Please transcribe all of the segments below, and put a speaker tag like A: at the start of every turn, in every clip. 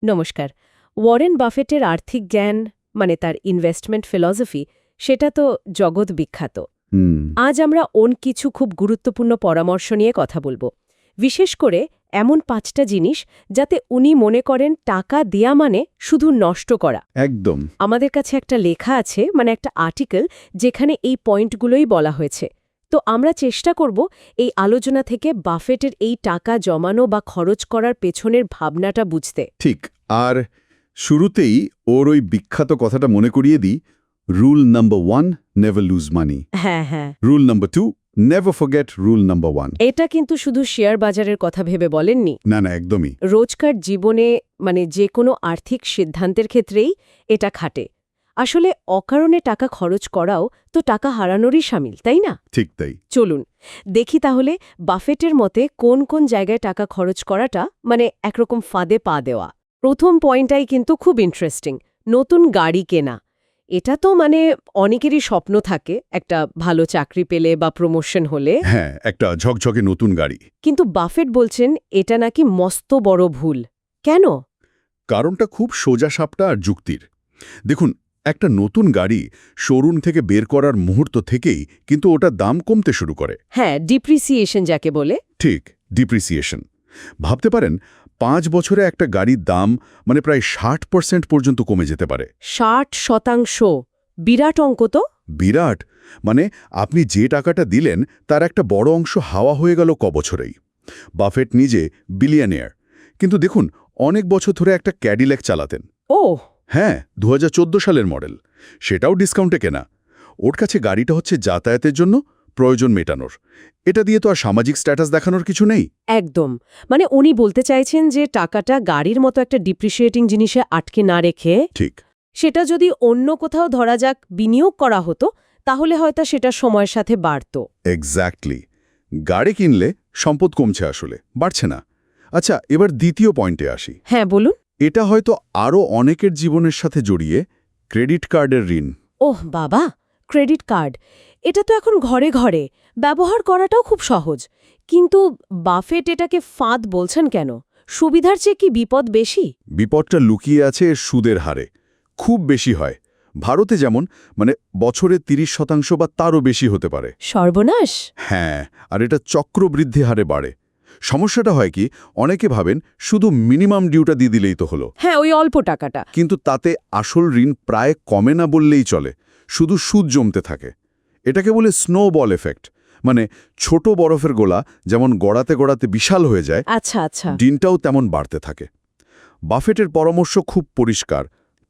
A: নমস্কার। ওয়ারেন বাফেটের আর্থিক জ্ঞান মানে তার ইনভেস্টমেন্ট ফিলসফি সেটা তো জগৎ বিখ্যাত।
B: হুম।
A: আজ আমরা ওন কিছু খুব গুরুত্বপূর্ণ পরামর্শ নিয়ে কথা বলবো, বিশেষ করে এমন 5টা জিনিস যাতে উনি মনে করেন টাকা দেয়া মানে শুধু নষ্ট করা।
B: একদম।
A: আমাদের কাছে একটা লেখা আছে, মানে একটা আর্টিকেল, যেখানে এই পয়েন্টগুলোই বলা হয়েছে। তো আমরা চেষ্টা করব এই আলোচনা থেকে বাফেটের এই টাকা জমানো বা খরচ করার পেছনের ভাবনাটা বুঝতে।
B: ঠিক। আর শুরুতেই ওর ওই বিখ্যাত কথাটা মনে করিয়ে দিই, রুল নাম্বার 1, নেভার লুজ মানি।
A: হ্যাঁ হ্যাঁ,
B: rule number 2, never forget rule number 1।
A: এটা কিন্তু শুধু শেয়ার বাজারের কথা ভেবে বলেননি।
B: না না, একদমই।
A: রোজকার জীবনে মানে যে কোনো আর্থিক সিদ্ধান্তের ক্ষেত্রেই এটা খাটে। আসলে অকারণে টাকা খরচ করাও তো টাকা হারানোরই শামিল, তাই না?
B: ঠিক তাই।
A: চলুন দেখি তাহলে বাফেটের মতে কোন কোন জায়গায় টাকা খরচ করাটা মানে একরকম ফাঁদে পা দেওয়া। প্রথম পয়েন্টটাই কিন্তু খুব ইন্টারেস্টিং, নতুন গাড়ি কেনা। এটা তো মানে অনেকেরই স্বপ্ন থাকে, একটা ভালো চাকরি পেলে বা প্রমোশন হলে।
B: হ্যাঁ, একটা ঝকঝকে নতুন গাড়ি।
A: কিন্তু বাফেট বলছেন এটা নাকি মস্ত বড় ভুল। কেন?
B: কারণটা খুব সোজাসাপটা আর যুক্তির। দেখুন, একটা নতুন গাড়ি শোরুম থেকে বের করার মুহূর্ত থেকেই কিন্তু ওটার দাম কমতে শুরু করে।
A: হ্যাঁ, ডিপ্রিসিয়েশন যাকে বলে।
B: ঠিক, ডিপ্রিসিয়েশন। ভাবতে পারেন 5 বছরে একটা গাড়ির দাম মানে প্রায় 60% পর্যন্ত কমে যেতে পারে।
A: 60%! বিরাট অঙ্ক তো।
B: বিরাট। মানে আপনি যে টাকাটা দিলেন তার একটা বড় অংশ হাওয়া হয়ে গেল বছরেই। বাফেট নিজে বিলিয়নিয়ার, কিন্তু দেখুন অনেক বছর ধরে একটা ক্যাডিল্যাক চালাতেন।
A: ও
B: হ্যাঁ, 2014 সালের মডেল। সেটাও ডিসকাউন্টে কেনা। ওর কাছে গাড়িটা হচ্ছে যাতায়াতের জন্য, প্রয়োজন মেটানোর। এটা দিয়ে তো আর সামাজিক স্ট্যাটাস দেখানোর কিছু নেই।
A: একদম। মানে উনি বলতে চাইছেন যে টাকাটা গাড়ির মতো একটা ডিপ্রিসিয়েটিং জিনিসে আটকে না রেখে
B: ঠিক।
A: সেটা যদি অন্য কোথাও ধরা যাক বিনিয়োগ করা হতো, তাহলে হয়তো সেটা সময়ের সাথে বাড়ত।
B: এক্স্যাক্টলি। গাড়ি কিনলে সম্পদ কমছে, আসলে বাড়ছে না। আচ্ছা, এবার দ্বিতীয় পয়েন্টে আসি।
A: হ্যাঁ বলুন।
B: এটা হয়তো আরও অনেকের জীবনের সাথে জড়িয়ে, ক্রেডিট কার্ডের ঋণ।
A: ওহ বাবা, ক্রেডিট কার্ড! এটা তো এখন ঘরে ঘরে, ব্যবহার করাটাও খুব সহজ। কিন্তু বাফেট এটাকে ফাঁদ বলছেন কেন? সুবিধার চেয়ে কি বিপদ বেশি?
B: বিপদটা লুকিয়ে আছে এর সুদের হারে। খুব বেশি হয়। ভারতে যেমন মানে বছরে 30% বা তারও বেশি হতে পারে।
A: সর্বনাশ!
B: হ্যাঁ, আর এটা চক্রবৃদ্ধি হারে বাড়ে। সমস্যাটা হয় কি, অনেকে ভাবেন শুধু মিনিমাম ডিউটা দিয়ে দিলেই তো হলো।
A: হ্যাঁ, ওই অল্প টাকাটা।
B: কিন্তু তাতে আসল ঋণ প্রায় কমে না বললেই চলে, শুধু সুদ জমতে থাকে। এটাকে বলে স্নোবল এফেক্ট। মানে ছোট বরফের গোলা যেমন গড়াতে গড়াতে বিশাল হয়ে যায়,
A: আচ্ছা আচ্ছা।
B: ঋণটাও তেমন বাড়তে থাকে। বাফেটের পরামর্শ খুব পরিষ্কার।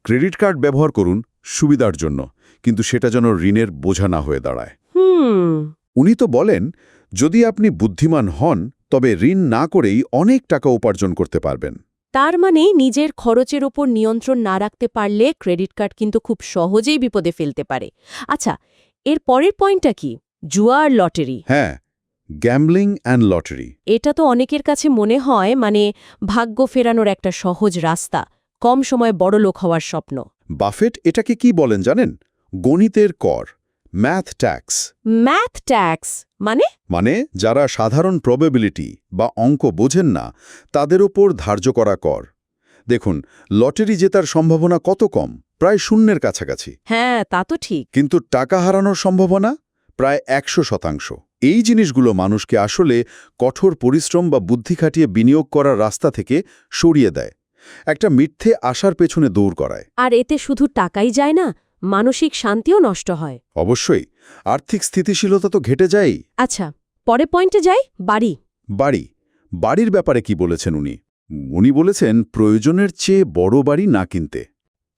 B: ক্রেডিট কার্ড ব্যবহার করুন সুবিধার জন্য, কিন্তু সেটা যেন ঋণের বোঝা না হয়ে দাঁড়ায়। উনি তো বলেন, যদি আপনি বুদ্ধিমান হন তবে ঋণ না করেই অনেক টাকা উপার্জন করতে পারবেন।
A: তার মানে নিজের খরচের ওপর নিয়ন্ত্রণ না রাখতে পারলে ক্রেডিট কার্ড কিন্তু খুব সহজেই বিপদে ফেলতে পারে। আচ্ছা, এর পরের পয়েন্টটা কি? জুয়া আর লটারি।
B: হ্যাঁ, গ্যাম্বলিং অ্যান্ড লটারি।
A: এটা তো অনেকের কাছে মনে হয় মানে ভাগ্য ফেরানোর একটা সহজ রাস্তা, কম সময়ে বড়লোক হওয়ার স্বপ্ন।
B: বাফেট এটাকে কি বলেন জানেন? গণিতের কর, ম্যাথ ট্যাক্স।
A: ম্যাথ ট্যাক্স মানে?
B: মানে যারা সাধারণ প্রবাবিলিটি বা অঙ্ক বোঝেন না তাদের ওপর ধার্য করা কর। দেখুন, লটারি জেতার সম্ভাবনা কত কম, প্রায় শূন্যের কাছাকাছি।
A: হ্যাঁ, তা তো ঠিক।
B: কিন্তু টাকা হারানোর সম্ভাবনা প্রায় 100%। এই জিনিসগুলো মানুষকে আসলে কঠোর পরিশ্রম বা বুদ্ধি খাটিয়ে বিনিয়োগ করার রাস্তা থেকে সরিয়ে দেয়, একটা মিথ্যে আশার পেছনে দৌড় করায়।
A: আর এতে শুধু টাকাই যায় না, মানসিক শান্তিও নষ্ট হয়।
B: অবশ্যই, আর্থিক স্থিতিশীলতা তো ঘেটে যায়।
A: আচ্ছা, পরের পয়েন্টে যাই, বাড়ি।
B: বাড়ির ব্যাপারে কি বলেছেন উনি? উনি বলেছেন প্রয়োজনের চেয়ে বড় বাড়ি না কিনতে।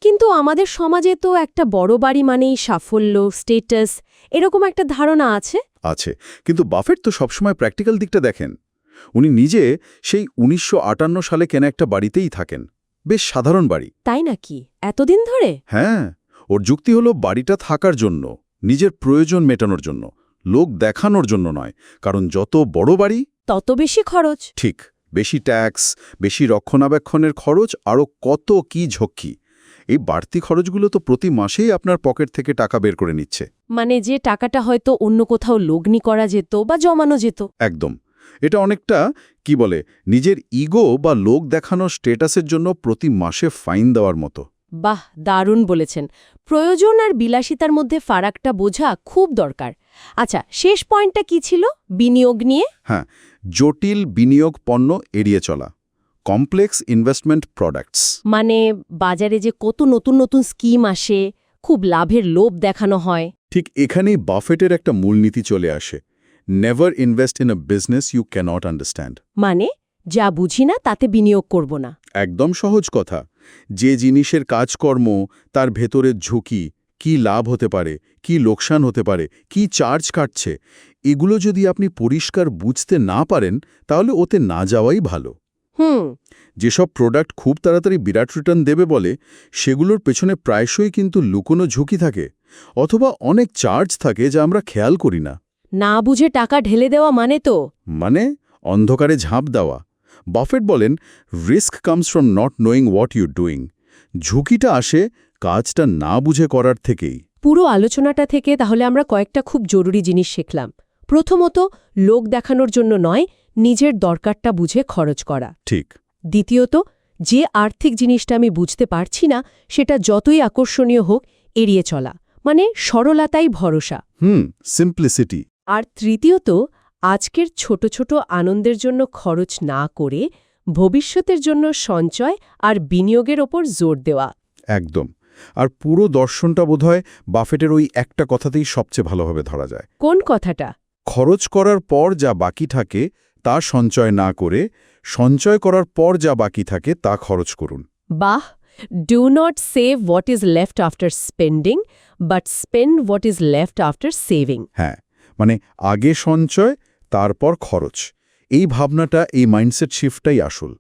A: কিন্তু আমাদের সমাজে তো একটা বড় বাড়ি মানেই সাফল্য, স্টেটাস, এরকম একটা ধারণা আছে।
B: আছে, কিন্তু বাফেট তো সবসময় প্র্যাকটিক্যাল দিকটা দেখেন। উনি নিজে সেই 1958 সালে কেনা একটা বাড়িতেই থাকেন, বেশ সাধারণ বাড়ি।
A: তাই নাকি? এতদিন ধরে?
B: হ্যাঁ, ওর যুক্তি হলো বাড়িটা থাকার জন্য, নিজের প্রয়োজন মেটানোর জন্য, লোক দেখানোর জন্য নয়। কারণ যত বড় বাড়ি
A: তত বেশি খরচ।
B: ঠিক, বেশি ট্যাক্স, বেশি রক্ষণাবেক্ষণের খরচ, আরও কত কি ঝক্কি। এই বাড়তি খরচগুলো তো প্রতি মাসেই আপনার পকেট থেকে টাকা বের করে নিচ্ছে।
A: মানে যে টাকাটা হয়তো অন্য কোথাও লগ্নি করা যেত বা জমানো যেত।
B: একদম। এটা অনেকটা কি বলে নিজের ইগো বা লোক দেখানোর স্ট্যাটাসের জন্য প্রতি মাসে ফাইন দেওয়ার মতো।
A: বাহ, দারুণ বলেছেন। প্রয়োজন আর বিলাসিতার মধ্যে ফারাকটা বোঝা খুব দরকার। আচ্ছা, শেষ পয়েন্টটা কি ছিল? বিনিয়োগ নিয়ে।
B: হ্যাঁ, জটিল বিনিয়োগ পণ্য এড়িয়ে চলা, কমপ্লেক্স ইনভেস্টমেন্ট প্রোডাক্টস।
A: মানে বাজারে যে কত নতুন নতুন স্কিম আসে, খুব লাভের লোভ দেখানো হয়।
B: ঠিক এখানেই বাফেটের একটা মূলনীতি চলে আসে, never invest in a business you cannot understand.
A: মানে যা বুঝি না তাতে বিনিয়োগ করব না।
B: একদম সহজ কথা। যে জিনিসের কাজকর্ম, তার ভেতরের ঝুঁকি, কি লাভ হতে পারে, কি লোকসান হতে পারে, কি চার্জ কাটছে, এগুলো যদি আপনি পরিষ্কার বুঝতে না পারেন তাহলে ওতে না যাওয়াই ভালো। যেসব প্রোডাক্ট খুব তাড়াতাড়ি বিরাট রিটার্ন দেবে বলে, সেগুলোর পেছনে প্রায়শই কিন্তু লুকোনো ঝুঁকি থাকে, অথবা অনেক চার্জ থাকে যা আমরা খেয়াল করি না।
A: না বুঝে টাকা ঢেলে দেওয়া মানে তো
B: মানে অন্ধকারে ঝাঁপ দেওয়া। বাফেট বলেন, risk comes from not knowing what you doing. ঝুঁকিটা আসে কাজটা না বুঝে করার থেকেই।
A: পুরো আলোচনাটা থেকে তাহলে আমরা কয়েকটা খুব জরুরি জিনিস শিখলাম। প্রথমত, লোক দেখানোর জন্য নয়, নিজের দরকারটা বুঝে খরচ করা।
B: ঠিক।
A: দ্বিতীয়ত, যে আর্থিক জিনিসটা আমি বুঝতে পারছি না সেটা যতই আকর্ষণীয় হোক এড়িয়ে চলা, মানে সরলতাই ভরসা।
B: সিম্পলিসিটি।
A: আর তৃতীয়ত, আজকের ছোট ছোট আনন্দের জন্য খরচ না করে ভবিষ্যতের জন্য সঞ্চয় আর বিনিয়োগের ওপর জোর দেওয়া।
B: একদম। আর পুরো দর্শনটা বোধহয় বাফেটের ওই একটা কথাতেই সবচেয়ে ভালোভাবে ধরা যায়।
A: কোন কথাটা?
B: খরচ করার পর যা বাকি থাকে তা সঞ্চয় না করে, সঞ্চয় করার পর যা বাকি থাকে তা খরচ করুন।
A: বাহ! Do not save what is left after spending, but spend what is left after saving.
B: হ্যাঁ, মানে আগে সঞ্চয়, তারপর খরচ। এই ভাবনাটা, এই মাইন্ডসেট শিফটটাই আসল।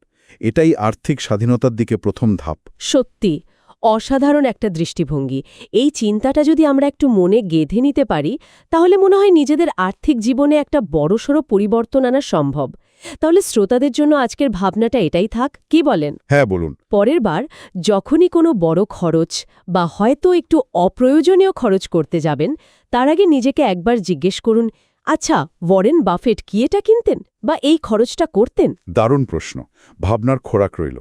B: এটাই আর্থিক স্বাধীনতার দিকে প্রথম ধাপ।
A: সত্যি অসাধারণ একটা দৃষ্টিভঙ্গি। এই চিন্তাটা যদি আমরা একটু মনে গেঁথে নিতে পারি, তাহলে মনে হয় নিজেদের আর্থিক জীবনে একটা বড়সড় পরিবর্তন আনা সম্ভব। তাহলে শ্রোতাদের জন্য আজকের ভাবনাটা এটাই থাক, কি বলেন?
B: হ্যাঁ, বলুন।
A: পরের বার যখনই কোনো বড় খরচ বা হয়তো একটু অপ্রয়োজনীয় খরচ করতে যাবেন, তার আগে নিজেকে একবার জিজ্ঞেস করুন, আচ্ছা, ওয়ারেন বাফেট কি এটা কিনতেন বা এই খরচটা করতেন?
B: দারুণ প্রশ্ন, ভাবনার খোরাক রইল।